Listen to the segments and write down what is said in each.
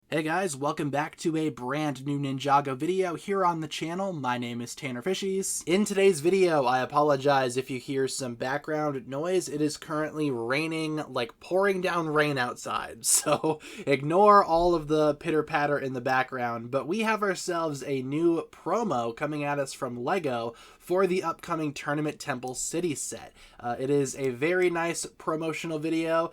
Hey guys, welcome back to a brand new Ninjago video here on the channel. My name is TannerFishies. In today's video, I apologize if you hear some background noise. It is currently raining, like pouring down rain outside, so ignore all of the pitter-patter in the background. But we have ourselves a new promo coming at us from LEGO for the upcoming Tournament Temple City set. It is a very nice promotional video,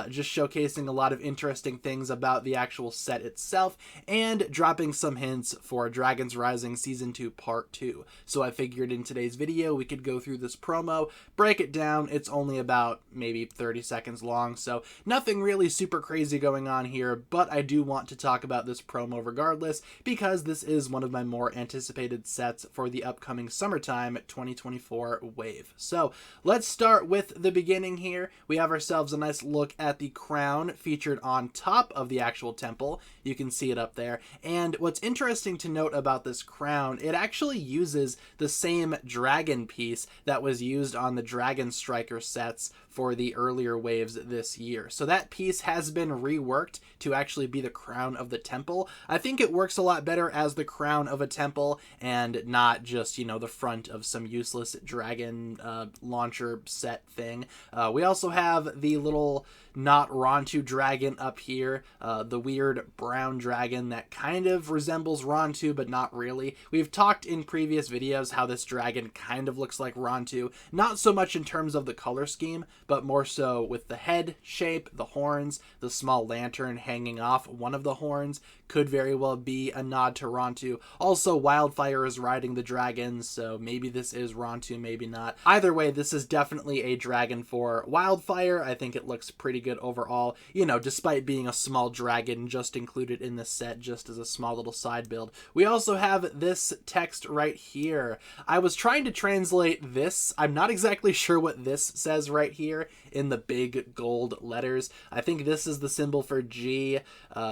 just showcasing a lot of interesting things about the actual set itself and dropping some hints for Dragons Rising Season 2 Part 2. So I figured in today's video we could go through this promo, break it down. It's only about maybe 30 seconds long, so nothing really super crazy going on here, but I do want to talk about this promo regardless because this is one of my more anticipated sets for the upcoming summertime 2024 wave. So let's start with the beginning here. We have ourselves a nice look at the crown featured on top of the actual temple. You can see it up there. And what's interesting to note about this crown, it actually uses the same dragon piece that was used on the Dragon Striker sets for the earlier waves this year. So that piece has been reworked to actually be the crown of the temple. I think it works a lot better as the crown of a temple and not just, you know, the front of some useless dragon launcher set thing. We also have the little not Rontu dragon up here, the weird brown dragon that kind of resembles Rontu but not really. We've talked in previous videos how this dragon kind of looks like Rontu, not so much in terms of the color scheme, but more so with the head shape, the horns, the small lantern hanging off one of the horns could very well be a nod to Rontu. Also, Wildfire is riding the dragon, so maybe this is Rontu, maybe not. Either way, this is definitely a dragon for Wildfire. I think it looks pretty good overall, you know, despite being a small dragon just included in the set just as a small little side build. We also have this text right here. I was trying to translate this. I'm not exactly sure what this says right here in the big gold letters. I think this is the symbol for G.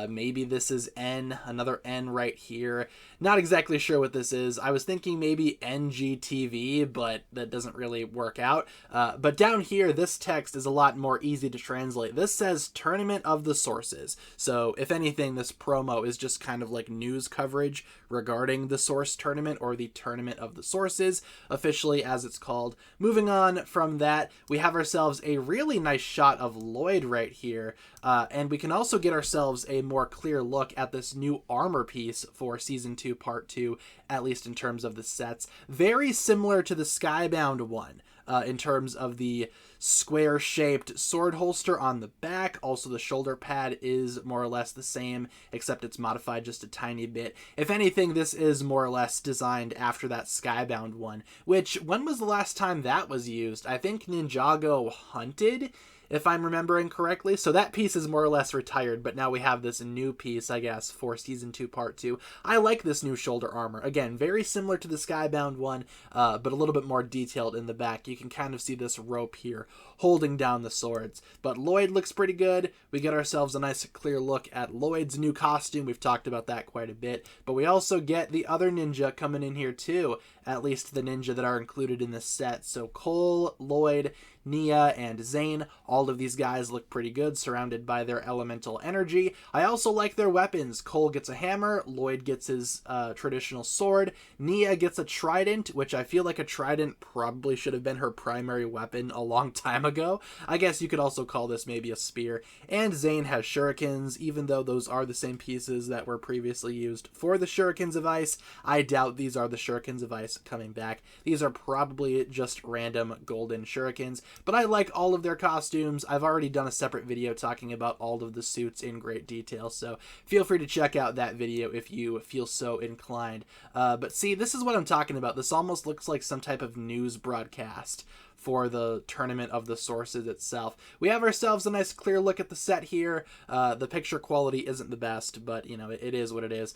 Maybe this is N, another N right here. Not exactly sure what this is. I was thinking maybe NGTV, but that doesn't really work out. But down here, this text is a lot more easy to translate. This says Tournament of the Sources. So if anything, this promo is just kind of like news coverage regarding the Source Tournament, or the Tournament of the Sources, officially as it's called. Moving on from that, we have ourselves a really nice shot of Lloyd right here. And we can also get ourselves a more clear look at this new armor piece for Season 2 Part 2, at least in terms of the sets. Very similar to the Skybound one. In terms of the square-shaped sword holster on the back. Also, the shoulder pad is more or less the same, except it's modified just a tiny bit. If anything, this is more or less designed after that Skybound one, which, when was the last time that was used? I think Ninjago Hunted, if I'm remembering correctly. So that piece is more or less retired, but now we have this new piece, I guess, for Season 2 Part 2. I like this new shoulder armor. Again, very similar to the Skybound one, but a little bit more detailed in the back. You can kind of see this rope here holding down the swords. But Lloyd looks pretty good. We get ourselves a nice clear look at Lloyd's new costume. We've talked about that quite a bit. But we also get the other ninja coming in here too, at least the ninja that are included in this set. So Cole, Lloyd, Nia, and Zane, all of these guys look pretty good, surrounded by their elemental energy. I also like their weapons. Cole gets a hammer, Lloyd gets his traditional sword, Nia gets a trident, which I feel like a trident probably should have been her primary weapon a long time ago. I guess you could also call this maybe a spear. And Zane has shurikens, even though those are the same pieces that were previously used for the shurikens of ice. I doubt these are the shurikens of ice coming back. These are probably just random golden shurikens. But I like all of their costumes. I've already done a separate video talking about all of the suits in great detail, so feel free to check out that video if you feel so inclined. But see, this is what I'm talking about. This almost looks like some type of news broadcast for the Tournament of the Sources itself. We have ourselves a nice clear look at the set here. The picture quality isn't the best, but you know, it is what it is.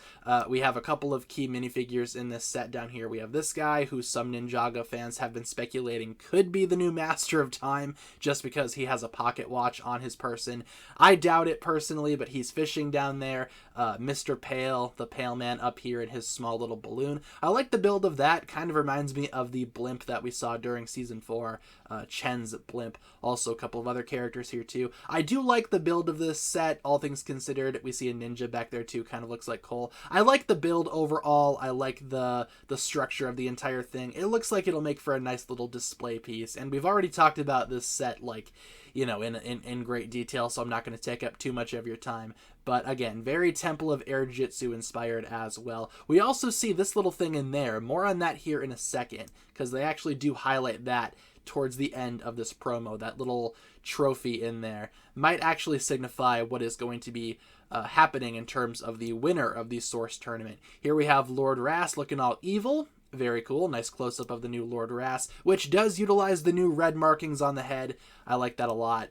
We have a couple of key minifigures in this set down here. We have this guy who some Ninjago fans have been speculating could be the new Master of Time just because he has a pocket watch on his person. I doubt it personally, but he's fishing down there. Mr. Pale, the Pale Man up here in his small little balloon. I like the build of that. Kind of reminds me of the blimp that we saw during Season 4. our Chen's blimp. Also a couple of other characters here too. I do like the build of this set, all things considered. We see a ninja back there too, kind of looks like Cole. I like the build overall. I like the structure of the entire thing. It looks like it'll make for a nice little display piece, and we've already talked about this set, like, you know, in great detail, so I'm not going to take up too much of your time. But again, very Temple of Air Jitsu inspired as well. We also see this little thing in there. More on that here in a second, because they actually do highlight that towards the end of this promo. That little trophy in there might actually signify what is going to be happening in terms of the winner of the Source Tournament. Here we have Lord Ras looking all evil. Very cool. Nice close-up of the new Lord Ras, which does utilize the new red markings on the head. I like that a lot.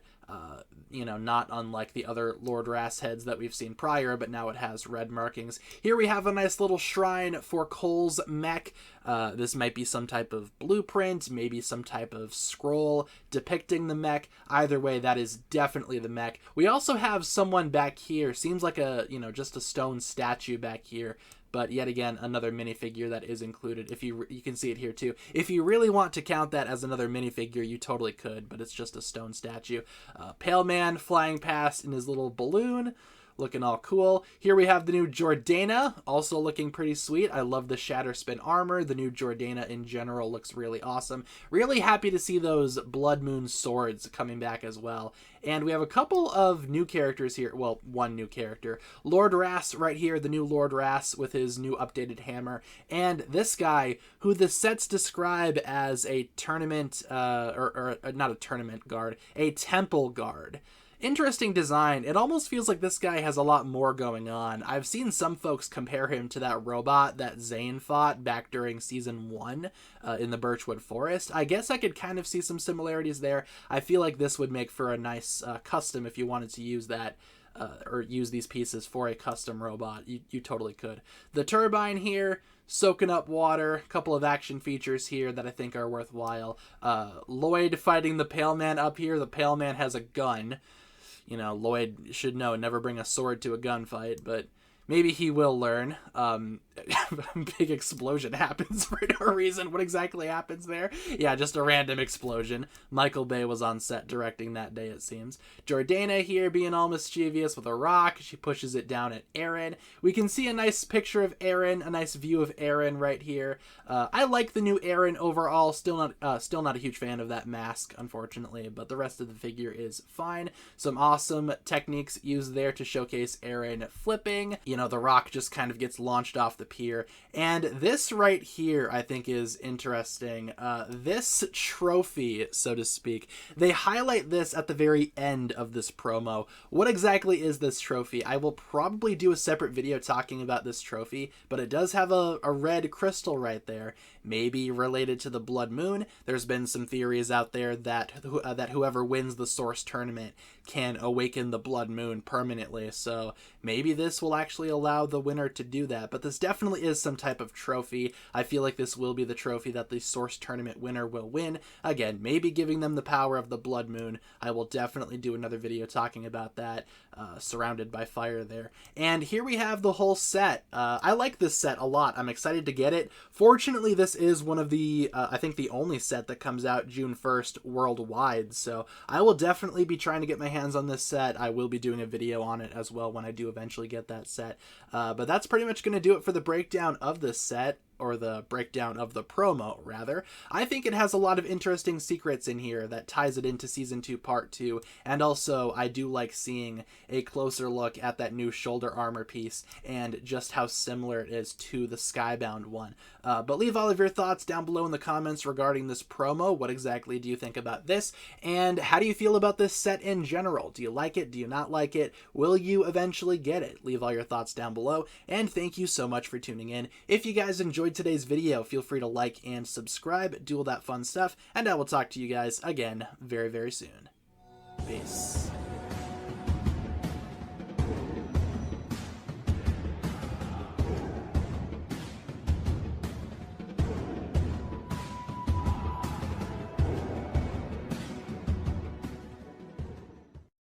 You know, not unlike the other Lord Ras heads that we've seen prior, but now it has red markings. Here we have a nice little shrine for Cole's mech. This might be some type of blueprint, maybe some type of scroll depicting the mech. Either way, that is definitely the mech. We also have someone back here. Seems like a, you know, just a stone statue back here. But yet again, another minifigure that is included. If you can see it here too. If you really want to count that as another minifigure, you totally could, but it's just a stone statue. Pale Man flying past in his little balloon, looking all cool. Here we have the new Jordana, also looking pretty sweet. I love the Shatter Spin armor. The new Jordana in general looks really awesome. Really happy to see those Blood Moon swords coming back as well. And we have a couple of new characters here. Well, one new character. Lord Ras right here, the new Lord Ras with his new updated hammer. And this guy, who the sets describe as a tournament, or not a tournament guard, a temple guard. Interesting design. It almost feels like this guy has a lot more going on. I've seen some folks compare him to that robot that Zane fought back during Season 1 in the Birchwood Forest. I guess I could kind of see some similarities there. I feel like this would make for a nice custom if you wanted to use that. Or use these pieces for a custom robot. You totally could. The turbine here, soaking up water. A couple of action features here that I think are worthwhile. Lloyd fighting the Pale Man up here. The Pale Man has a gun. You know, Lloyd should know, never bring a sword to a gunfight, but maybe he will learn. Big explosion happens for no reason. What exactly happens there? Yeah, just a random explosion. Michael Bay was on set directing that day, it seems. Jordana here being all mischievous with a rock. She pushes it down at Aaron. We can see a nice picture of Aaron, a nice view of Aaron right here. I like the new Aaron overall. Still not a huge fan of that mask, unfortunately, but the rest of the figure is fine. Some awesome techniques used there to showcase Aaron flipping. You know, the rock just kind of gets launched off the pier. And this right here, I think, is interesting. This trophy, so to speak, they highlight this at the very end of this promo. What exactly is this trophy? I will probably do a separate video talking about this trophy, but it does have a red crystal right there. Maybe related to the Blood Moon. There's been some theories out there that whoever wins the Source Tournament can awaken the Blood Moon permanently, so maybe this will actually allow the winner to do that. But this definitely is some type of trophy. I feel like this will be the trophy that the Source Tournament winner will win. Again, maybe giving them the power of the Blood Moon. I will definitely do another video talking about that, surrounded by fire there. And here we have the whole set. I like this set a lot. I'm excited to get it. Fortunately, this is one of the, I think the only set that comes out June 1st worldwide, so I will definitely be trying to get my hands on this set. I will be doing a video on it as well when I do eventually get that set. But that's pretty much going to do it for the breakdown of this set. Or the breakdown of the promo, rather. I think it has a lot of interesting secrets in here that ties it into Season 2 Part 2, and also I do like seeing a closer look at that new shoulder armor piece and just how similar it is to the Skybound one. But leave all of your thoughts down below in the comments regarding this promo. What exactly do you think about this? And how do you feel about this set in general? Do you like it? Do you not like it? Will you eventually get it? Leave all your thoughts down below, and thank you so much for tuning in. If you guys enjoyed today's video, feel free to like and subscribe, do all that fun stuff, and I will talk to you guys again very, very soon. Peace.